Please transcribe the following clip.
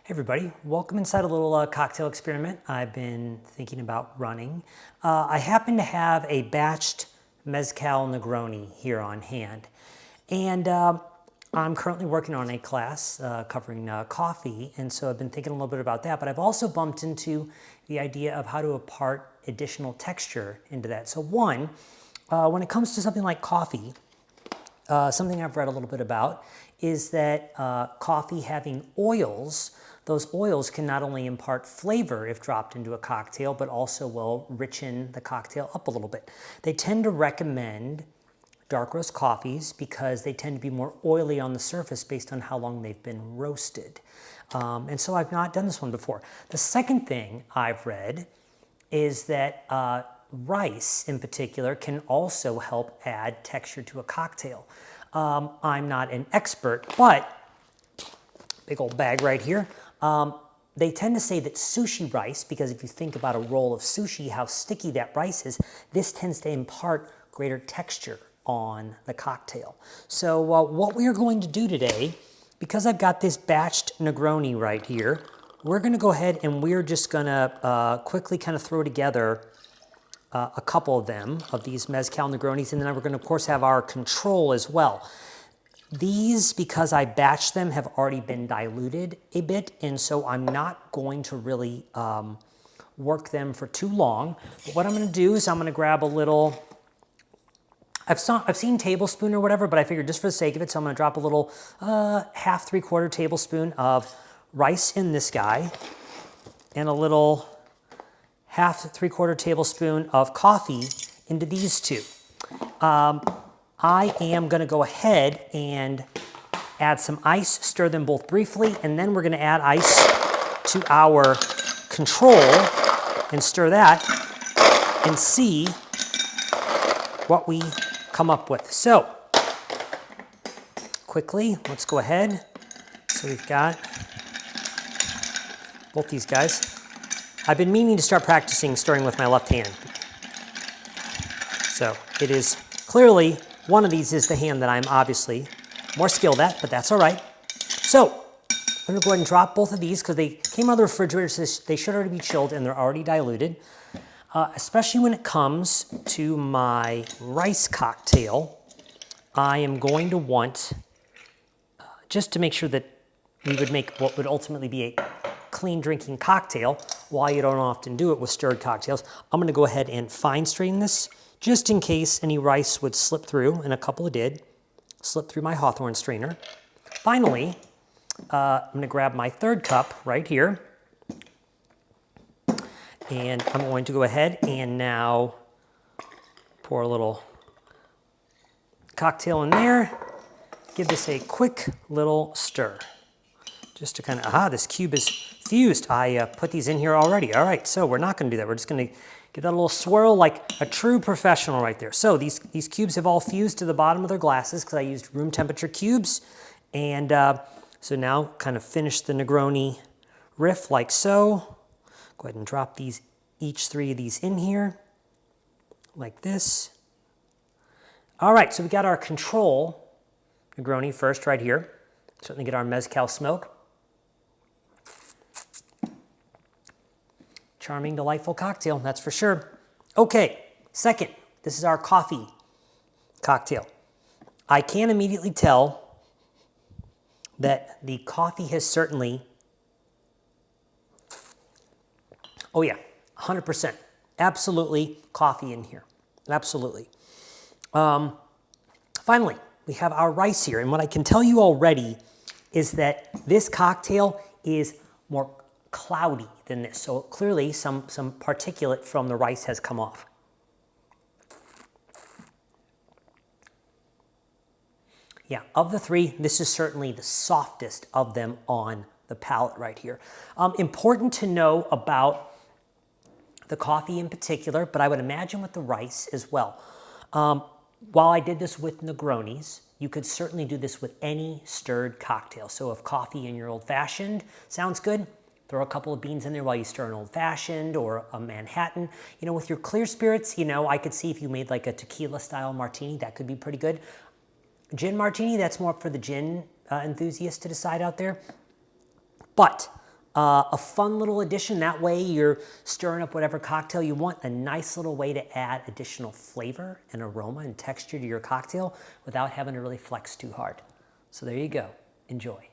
Hey everybody, welcome inside a little cocktail experiment I've been thinking about running. I happen to have a batched mezcal Negroni here on hand, and I'm currently working on a class covering coffee, and so I've been thinking a little bit about that, but I've also bumped into the idea of how to impart additional texture into that. So one, when it comes to something like coffee, something I've read a little bit about is that coffee having oils, those oils can not only impart flavor if dropped into a cocktail, but also will richen the cocktail up a little bit. They tend to recommend dark roast coffees because they tend to be more oily on the surface based on how long they've been roasted. And so I've not done this one before. The second thing I've read is that rice in particular can also help add texture to a cocktail. I'm not an expert, but big old bag right here. They tend to say that sushi rice, because if you think about a roll of sushi, how sticky that rice is, this tends to impart greater texture on the cocktail. So what we are going to do today, because I've got this batched Negroni right here, we're gonna go ahead and we're just gonna quickly kind of throw together a couple of them, of these mezcal Negronis, and then we're gonna of course have our control as well. These, because I batched them, have already been diluted a bit, and so I'm not going to really work them for too long. But what I'm gonna do is I'm gonna grab a little, I've seen tablespoon or whatever, but I figured just for the sake of it, so I'm gonna drop a little half, 3/4 tablespoon of rice in this guy, and a little half, 3/4 tablespoon of coffee into these two. I am gonna go ahead and add some ice, stir them both briefly, and then we're gonna add ice to our control and stir that and see what we come up with. So, quickly, let's go ahead. So we've got both these guys. I've been meaning to start practicing stirring with my left hand. So it is clearly, one of these is the hand that I'm obviously more skilled at, but that's all right. So I'm gonna go ahead and drop both of these because they came out of the refrigerator, so they should already be chilled and they're already diluted. Especially when it comes to my rice cocktail, I am going to want, just to make sure that we would make what would ultimately be a clean drinking cocktail, while you don't often do it with stirred cocktails, I'm gonna go ahead and fine strain this just in case any rice would slip through, and a couple did, slip through my Hawthorne strainer. Finally, I'm gonna grab my third cup right here, and I'm going to go ahead and now pour a little cocktail in there, give this a quick little stir. Just to kind of, this cube is fused. I put these in here already. All right, so we're not gonna do that. We're just gonna give that a little swirl like a true professional right there. So these cubes have all fused to the bottom of their glasses because I used room temperature cubes. And so now kind of finish the Negroni riff like so. Go ahead and drop these, each three of these in here, like this. All right, so we got our control Negroni first right here. Certainly get our mezcal smoke. Charming, delightful cocktail, that's for sure. Okay, second, this is our coffee cocktail. I can immediately tell that the coffee has certainly, oh yeah, 100%, absolutely coffee in here, absolutely. Finally, we have our rice here, and what I can tell you already is that this cocktail is more cloudy than this. So clearly some particulate from the rice has come off. Yeah, of the three, this is certainly the softest of them on the palate right here. Important to know about the coffee in particular, but I would imagine with the rice as well. While I did this with Negronis, you could certainly do this with any stirred cocktail. So if coffee in your old-fashioned sounds good, throw a couple of beans in there while you stir an old-fashioned or a Manhattan. You know, with your clear spirits, you know, I could see if you made like a tequila-style martini, that could be pretty good. Gin martini, that's more for the gin enthusiast to decide out there. But A fun little addition. That way you're stirring up whatever cocktail you want. A nice little way to add additional flavor and aroma and texture to your cocktail without having to really flex too hard. So there you go. Enjoy.